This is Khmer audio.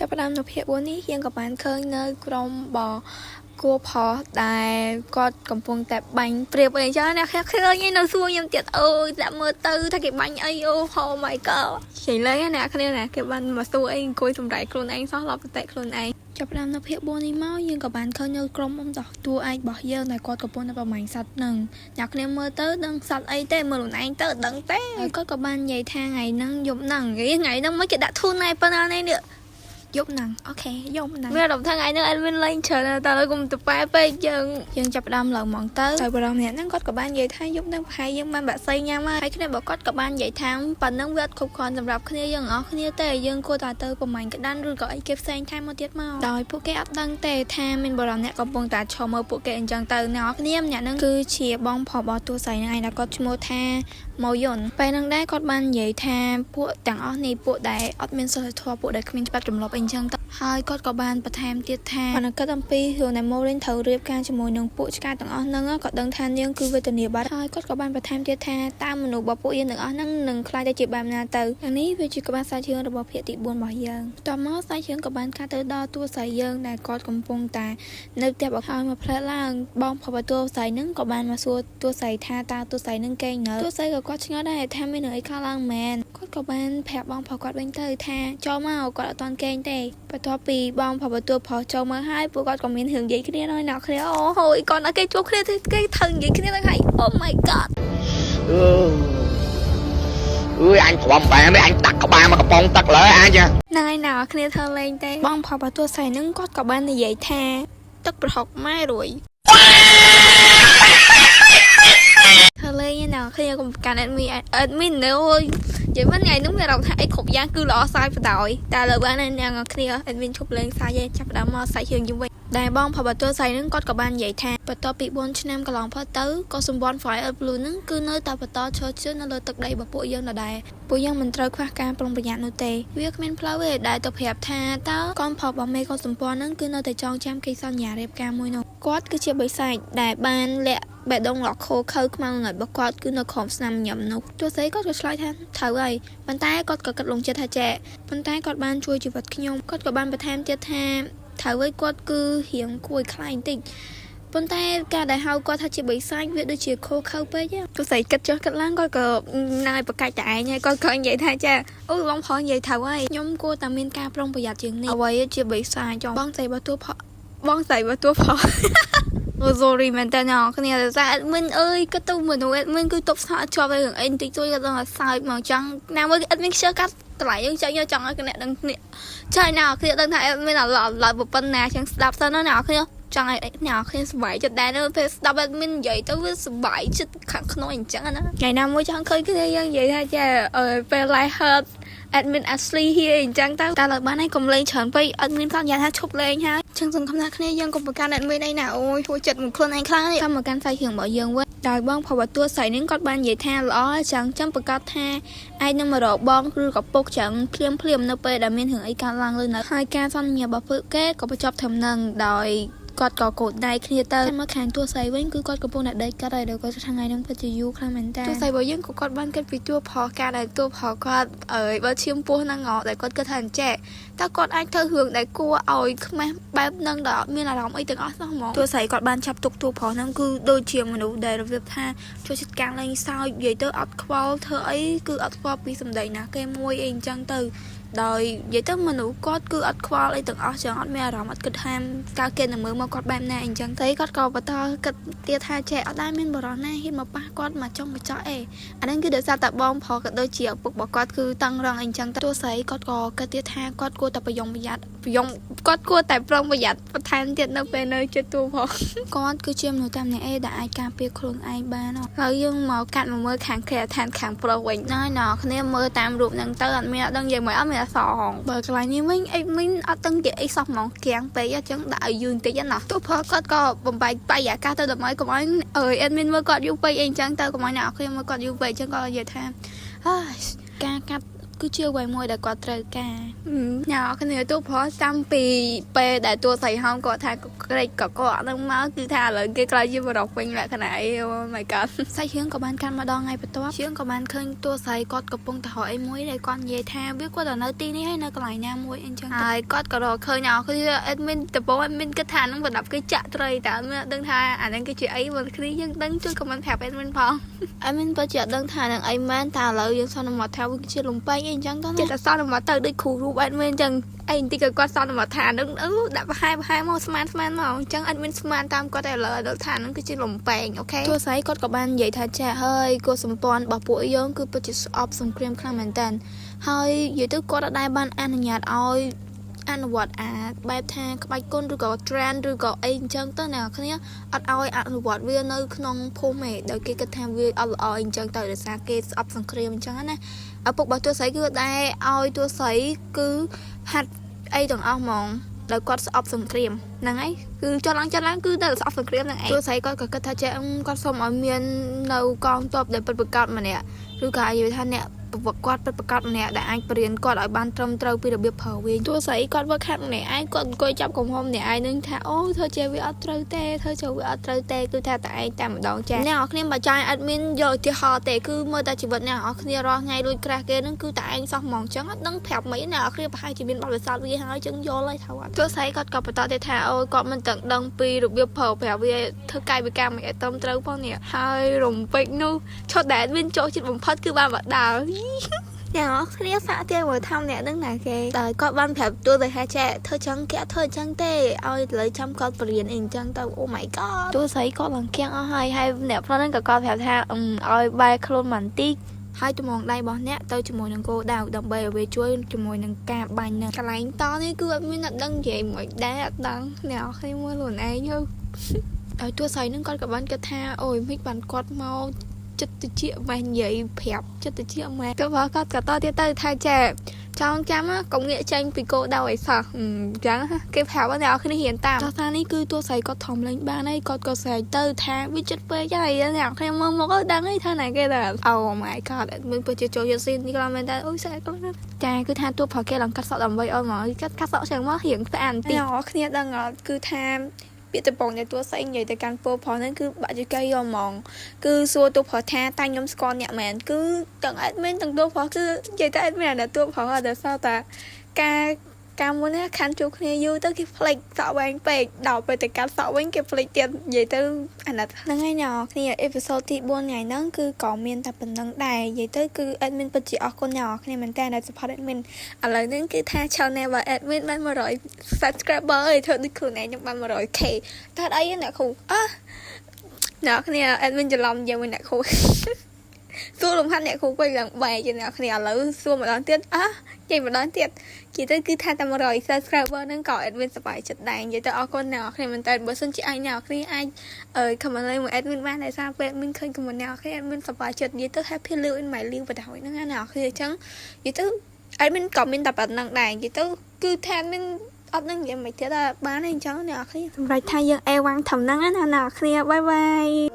ចាប់ផ្ដើមនៅភាគ4នេះយើងក៏បានឃើញនៅក្រុមបគួរផុសដែលគាត់កំពុងតែបាញ់ព្រៀបអីចឹងណាឃើញឯនៅសួរខ្ញុំទៀតអូយដាក់មើលទៅថាគេបាញ់អីអូ Oh my god ចេញលេងណាគ្នាណាគេបានមកសួរអីអង្គុយសម្រែកខ្លួនឯងសោះឡប់តែខ្លួនឯងចាប់ផ្ដើមនៅភាគ4នេះមកយើងក៏បានឃើញនៅក្រុមអំដោះតួឯករបស់យើងដែលគាត់កំពុងតែប្រមាញ់សត្វនឹងអ្នកគ្នាមើលទៅដឹងសត្វអីទេមើលខ្លួនឯងទៅដឹងទេហើយគាត់ក៏បាននិយាយថាថ្ងៃហ្នឹងយប់ហ្នឹងថ្ងៃហ្នឹងមិនគេដាក់ធូនឯប៉ុណ្ណានេះយប់ហ្នឹងអូខេយប់ហ្នឹងមានអារម្មណ៍ថាថ្ងៃហ្នឹងអត់មានលេងច្រើនតែលើគុំទៅប៉ែពេកយើងចាប់ផ្ដើមឡើងហ្មងទៅហើយបរិមអ្នកហ្នឹងគាត់ក៏បាននិយាយថាយប់ហ្នឹងប្រហែលយើងបានបាក់សៃញ៉ាំហើយគ្នាបើគាត់ក៏បាននិយាយថាប៉ុណ្ណឹងវាអត់គ្រប់គ្រាន់សម្រាប់គ្នាយើងអស់គ្នាទេយើងគួរតែទៅប្រមាញ់ក្តាន់ឬក៏អីគេផ្សេងថែមមកទៀតមកដោយពួកគេអត់ដឹងទេថាមានបរិមអ្នកកំពុងតែឈរមើលពួកគេអញ្ចឹងទៅអ្នកគ្នាម្នាក់ហ្នឹងគឺជាបងប្រុសរបស់តួស្រីហ្នឹងឯងដែលគាត់ឈ្មោះថាម៉ូយុនពេលហ្នឹងដែរគាត់បាននិយាយថាពួកទាំងអស់នេះពួកដែលអត់មានសិលធម៌ពួកដែលគ្មានច្បាប់ទម្លាប់អីអញ្ចឹងទៅហើយគាត់ក៏បានបន្ថែមទៀតថាប៉ុន្តែគាត់អំពីរឿងដែលម៉ូរិនត្រូវរៀបការជាមួយនឹងពួកឆ្កែទាំងអស់ហ្នឹងក៏ដឹងថានាងគឺវេទនាបាត់ហើយគាត់ក៏បានបន្ថែមទៀតថាតើមនុស្សរបស់ពួកយើងទាំងអស់ហ្នឹងនឹងខ្លាចទៅជាបែបណាទៅយ៉ាងនេះវាជាក្បាលសាច់រឿងរបស់ភាគទី4របស់យើងបន្ទាប់មកសាច់រឿងក៏បានកាត់ទៅដល់តួស្រីយើងដែលគាត់កំពុងតែនៅផ្ទះបកហើយមកផ្លែឡើងបងប្រុសតួស្រីហ្នឹងក៏បានមកសួរតួស្រីថាតើតួស្រីហ្នឹងគេងនៅតួស្រីក៏គាត់ឆ្ងល់ដែរថាមានរឿងអីខ្លះឡើងមែនគាត់ក៏បានប្រាប់បងប្រុសគាត់វិញទៅថាចូលមកគាត់អត់ទាន់គេងទេបន្ទាប់ពីបងប្រុសតួប្រុសចូលមកហើយពួកគាត់ក៏មានរឿងនិយាយគ្នាហើយអ្នកគ្នាអូហូយគាត់ឲ្យគេជួបគ្នាគេត្រូវនិយាយគ្នាទៅហើយ Oh my god អញព្រមបែរអញដាក់ក្បាលមកកំប៉ុងទឹកលើអញចាណៃណាគ្នាធ្វើលេងទេបងប្រុសតួស្រីហ្នឹងគាត់ក៏បាននិយាយថាទឹកប្រហុកម៉ែរួយធ្វើលេងណាគ្នាកុំកាន់អេដមីននៅនិយាយមិនថ្ងៃនោះមានអារម្មណ៍ថាអីគ្រប់យ៉ាងគឺល្អសាយបដ ாய் តែលើបានអ្នកគ្នាអេដមីនឈប់លេងសាយឯងចាប់ដើមមកសាយជើងយំវិញដែលបងប្រុសតួស្រីហ្នឹងគាត់ក៏បាននិយាយថាបន្ទាប់ពី4ឆ្នាំកន្លងផុតទៅក៏សម្ព័ន្ធ Fire Blue ហ្នឹងគឺនៅតែបន្តឈរជឿនៅលើទឹកដីរបស់ពួកយើងដដែលពួកយើងមិនត្រូវខ្វះការប្រុងប្រយ័ត្ននោះទេវាគ្មានផ្លូវទេដែលទៅប្រាប់ថាតើកូនប្រុសរបស់មេគាត់សម្ព័ន្ធហ្នឹងគឺនៅតែចងចាំកិច្ចសន្យារៀបការមួយនោះគាត់គឺជាបិសាចដែលបានលាក់បេះដូងលក់ខោខៅខ្មៅងើយរបស់គាត់គឺនៅក្រោមស្នាមញឹមនោះទោះស្អីគាត់ក៏ឆ្លើយថាត្រូវហើយប៉ុន្តែគាត់ក៏គិតលងចិត្តថាចេះប៉ុន្តែគាត់បានជួយជីវិតខ្ញុំគាត់ក៏បានបន្ថែមទៀតថាត្រូវឲ្យគាត់គឺរៀងគួរខ្លាចបន្តិចប៉ុន្តែការដែលហៅគាត់ថាជាបិសាចវាដូចជាខោខៅពេកទោះស្អីគិតចុះគិតឡើងគាត់ក៏ណើបកាច់តែឯងហើយគាត់ក៏និយាយថាចាអូបងប្រុសនិយាយត្រូវហើយខ្ញុំគួរតែមានការប្រុងប្រយ័ត្នជាងនេះអ្វីជាបិសាចចង់បងស្រីរបស់តួផបងស្រីរបស់តួផអូsorry មែនតើអ្នកគ្នាតែ admin អើយគាត់ទៅមនុស្ស admin គឺទប់ស្កាត់ជាប់ឯរឿងអីបន្តិចតួចគាត់ដល់សើចមកចង់ណាមួយ admin ខ្ជិលកាត់តម្លៃយើងចង់យកចង់ឲ្យអ្នកដឹងគ្នាចាអ្នកគ្នាដឹងថា admin ឡើយប៉ុណ្ណាចឹងស្ដាប់សិនណាអ្នកគ្នាចង់ឲ្យអ្នកគ្នាសុបាយចិត្តដែរពេលស្ដាប់ admin និយាយទៅវាសុបាយចិត្តខាងក្នុងអញ្ចឹងណាថ្ងៃណាមួយចង់ឃើញគ្នាយើងនិយាយថាចាពេល live heard admin Ashley ហៀអញ្ចឹងទៅតែលើបានឲ្យកុំលេងច្រើនពេក admin គាត់និយាយថាឈប់លេងហើយចឹងសង្ឃឹមថាគ្នាយើងកុំប្រកាន់ admin អីណាអូយហួចចិត្តមួយខ្លួនឯងខ្លាំងនេះតាមមកកាន់សាច់រឿងរបស់យើងវិញដោយបងប្រុសតួស្រីនេះគាត់បាននិយាយថាល្អចឹងចាំប្រកាសថាឯងនឹងមករកបងឬក៏ពុកចឹងភ្លាមនៅពេលដែលមានរឿងអីកើតឡើងលើនៅហើយការសន្យារបស់ពួកគេក៏បញ្ចប់ត្រឹមនឹងដោយគាត់ក៏កូតដៃគ្នាទៅមកខាងតួស្រីវិញគឺគាត់កំពុងតែដេកកាត់ហើយដល់គាត់ថ្ងៃហ្នឹងពិតជាយូរខ្លាំងមែនតើតួស្រីរបស់យើងក៏គាត់បានគិតពីតួផលការដែលតួផលគាត់បើឈាមពោះហ្នឹងដែលគាត់គិតថាអញ្ចេះតើគាត់អាចធ្វើរឿងដែលគួរឲ្យខ្មាស់បែបហ្នឹងដែលអត់មានអារម្មណ៍អីទាំងអស់សោះហ្មងតួស្រីគាត់បានចាប់ទុកតួផលហ្នឹងគឺដូចជាមនុស្សដែលរបៀបថាចូលចិត្តការលេងសើចនិយាយទៅអត់ខ្វល់ធ្វើអីគឺអត់ខ្វល់ពីសម្ដីណាគេមួយអីអញ្ចឹងទៅដោយនិយាយទៅមនុស្សគាត់គឺអត់ខ្វល់អីទាំងអស់ចឹងអត់មានអារម្មណ៍អត់គិតថាតើគេនឹងមើលមកគាត់បែបណាអញ្ចឹងទៅគាត់ក៏បន្តគិតទៀតថាចេះអត់ដែរមានបរិសុទ្ធណាហ៊ានមកប៉ះគាត់មកចង់មកចោះអីអាហ្នឹងគឺដោយសារតែបងប្រុសក៏ដូចជាឪពុករបស់គាត់គឺតឹងរឹងអីចឹងទៅទោះស្រីគាត់ក៏គិតទៀតថាគាត់គួរតែប្រយ័ត្នគាត់គួរតែប្រុងប្រយ័ត្នបន្ថែមទៀតនៅពេលនៅជិតតួផងគាត់គឺជាមនុស្សតាមអ្នកដែលអាចការពារខ្លួនឯងបានហើយយើងមកកាត់មកមើលខាងគេឋានខាងប្រុសវិញណាគ្នាមើលតាមរូបហ្នឹងទៅអត់មានអត់ដឹងនិយាយមកអត់មានអសហងបើកន្លែងនេះវិញអីមីនអត់ដឹងគេអីសោះហ្មងគៀងពេកអញ្ចឹងដាក់ឲ្យយូរបន្តិចណាទោះព្រោះគាត់ក៏បំបែកបាយអាកាសទៅដើម្បីកុំឲ្យអេដមីនមើលគាត់យូរពេកអីអញ្ចឹងទៅកុំឲ្យអ្នកគ្នាមើលគាត់យូរពេកអញ្ចឹងគាត់និយាយថាការកាត់គឺជាអ្វីមួយដែលគាត់ត្រូវការអ្នកគ្នាទោះព្រោះតាមពីពេលដែលតួស្រីហោមគាត់ថា cái có đang máu cứ tha lại cái cây chứ mà đọc quanh lại thế này mày cần sai chương của bạn can mà đo ngay bật top chương của bạn khơi tua say cọt cặp bông hỏi em muối đây con về tha biết có là nơi tin hay nơi còn lại nha muối anh chẳng ai cọt cọ đồ khơi nhỏ khi admin tập bố admin cái than nó vẫn đọc cái chạ rồi tại đơn tha anh cái chuyện ấy mà khi dân đứng trước comment thẹp admin phong admin bây giờ đơn tha rằng ấy man ta lợi dân sau nó mà theo cái chuyện lùng bay anh chẳng có chết là sau nó mà từ đây khủ ru admin chẳng anh thì cái con sau nó mà thà đứng đã hai màu smart màu chẳng admin smart tam có thể là đỡ thà nó cái chuyện lùng bèn ok tôi thấy cọt của bạn vậy thà trẻ hơi cô sầm pon bảo bụi giống cứ bây giờ off some cream khăn mền tàn hơi vậy tức có đã đai ban ăn nhạt oi ăn vật bài thang bài côn rồi có trend rồi có anh chân tới nào cái nhá ăn oi ăn vật viên nơi non phô mẹ đợi cái tham viên ăn anh chân tới để sang cái off some cream chẳng hạn này ở phục bảo tôi thấy cứ đây oi tôi thấy cứ hạt ai từng ao mòn đợi con off some cream nàng ấy cứ cho lắng cứ đợi off some cream nàng ấy tôi thấy con cái thà trẻ con xong ở miền nâu con top để bật cọt mà nè rồi cả nhiều thanh nè vật quạt bật cọt mà nè đã anh bền cọt ở ban trong trâu bây giờ biết phở về tôi thấy con vật khác nè ai con coi chấp cùng hôm nè ai nâng thà ô thôi chơi với trâu tê thôi chơi với trâu tê cứ thà tại ta mà đón cha nè họ khi mà trai admin rồi thì họ tệ cứ mơ ta chỉ vật nè họ khi ra ngay đôi crack nó cứ tại anh xong mòn trắng nó phèo mấy nè khi mà hai chỉ bên bao giờ sao đi hai chân vô lấy thầu tôi thấy con cọp tao tê thà ôi con mình tận đông pi được biết phở phèo về thưa cay với cam mẹ tôm trâu bao nè hai rùng bệnh nu cho để bên chỗ chỉ bùng phát cứ ba vật đào nhỏ khi phá tiêu rồi thăm nè đứng này kì đời con ban phèo tôi về hai trẻ thơ trắng kẽ thơ trắng tê ôi lấy trăm con biển in trắng tao oh my god tôi thấy con bằng keng hai nè nó nên cả con phèo tha ôi bay khôn mảnh tí hai tụi mòn đây bọn nè tôi chụp mồi nâng cô đào đồng bè về chuối chụp mồi nâng cà bài nâng cái lạnh to đấy cứ mới đặt đăng vậy mọi đá đăng nào khi mua luôn ấy như ở tôi thấy nó con cả bạn cái tha ôi mấy bạn quạt mau chất tự chia mà vậy phèo chất tự chia mà tôi bảo con cả to tới thay trẻ trong chăm á công nghệ tranh vì cô đau ấy sao chẳng cái phèo bắt đầu khi nó hiện tạm cho ta ní cứ tôi thấy có thòng lên ba này con có xài tư tha với chất với cái này nào khi mà một cái đăng ấy thế này cái là oh my god mình phải cho xin đi làm mình ta ôi sao con cha cứ tha tôi phải cái làm cắt sọ làm vậy ôi mà cắt sọ chẳng mất hiện tại anh nhỏ khi đang là cứ tham biết tập bóng này tôi sẽ vậy tại căn phố phó nên cứ bạn chỉ cây mòn cứ xua tôi phó tha tay nhóm con nhẹ mền cứ tầng admin tầng tôi phó cứ vậy tại admin là tôi phó là sao ta ca muốn á khăn chụp này vui tới cái flick sọ bánh bệt đào về tại cá sọ bánh cái flick tiền vậy tới anh là nâng ngay nhỏ khi episode thì 4 ngày nó cứ có miền tập bình nâng đài vậy tới cứ admin bật chỉ ở con nhỏ khi mình ta là support admin ở lời đến cứ tha channel và admin bạn mà rồi subscriber ơi thôi đi khử này nhưng bạn mà rồi kể ta đây nè khủ nó khi adminจะ lòng giờ mình nè khủ xua lùng thanh nè khủ quay lần bài cho nè khi lỡ xua mà đón tiết vậy mà đón tiết chỉ tới cứ tha tao rồi subscriber nên có admin sắp bài chật đàn vậy tới ở con nào khi mình tên bữa xuân chị ai nào khi ai comment lên một admin ban này sao về mình khơi comment nào khi admin sắp bài chật vậy tới happy lưu in mày lưu và hỏi nó nào khi chẳng vậy tới admin comment tập ở nặng đàn vậy tới cứ tha mình ấp nâng vậy mày thế là bán anh cháu nào khi rồi thay dân e quan thầm nắng nào khi bye bye